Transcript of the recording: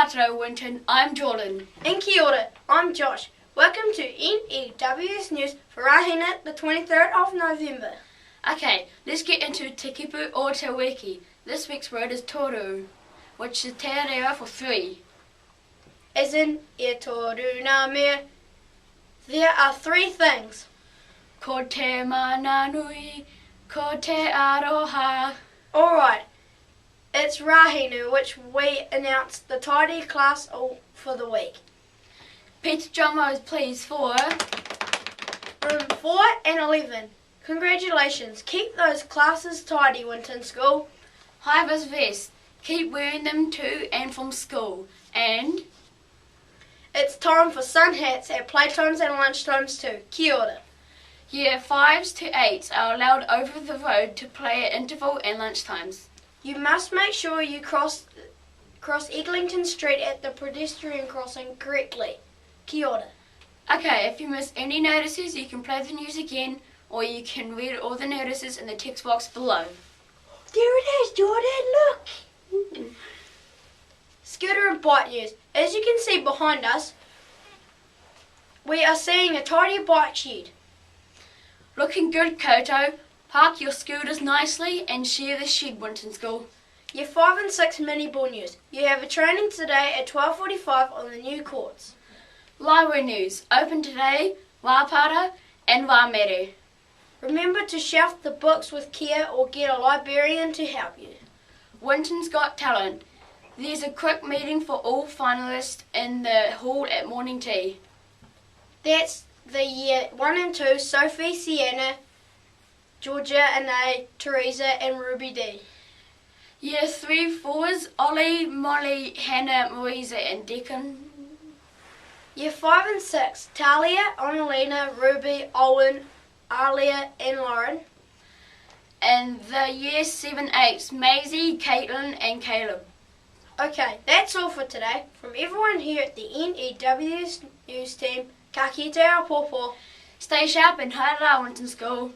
Tātou Winton, I'm Jordan. And kia ora, I'm Josh. Welcome to N.E.W.S News for Rahina, the 23rd of November. Okay, let's get into Te Kupu or Te Wiki. This week's word is toru, which is te reo for three. As in, e toru ngā mea. There are three things. Ko te mana nui, ko te aroha. Alright, it's Rahina, which we announced the tidy class for the week. Peter Jomo is pleased for Room 4 and 11. Congratulations, keep those classes tidy, Winton School. high-vis vest. Keep wearing them to and from school. And It's time for sunhats at playtimes and lunchtimes too. Kia ora. Year 5s to 8s are allowed over the road to play at interval and lunchtimes. You must make sure you cross Eglinton Street at the pedestrian crossing correctly. Kia ora. Okay, if you miss any notices, you can play the news again, or you can read all the notices in the text box below. There it is, Jordan, look! Scooter and bike news. As you can see behind us, we are seeing a tidy bike shed. Looking good, Koto. Park your scooters nicely and share the shed, Winton School. Year 5 and 6 mini ball news. You have a training today at 12:45 on the new courts. Library news. Open today, Wāpara and Wāmere. Remember to shelf the books with care or get a librarian to help you. Winton's Got Talent. There's a quick meeting for all finalists in the hall at morning tea. That's the year 1 and 2, Sophie, Sienna, Georgia, Anae, Teresa and Ruby D. Year 3/4s, Ollie, Molly, Hannah, Louisa and Declan. Year 5 and 6, Talia, Annalena, Ruby, Owen, Alia and Lauren. And the year 7/8s, Maisie, Caitlin and Caleb. Okay, that's all for today. From everyone here at the N.E.W.S News team, ka kite a pōpō. Stay sharp and hard Winton School.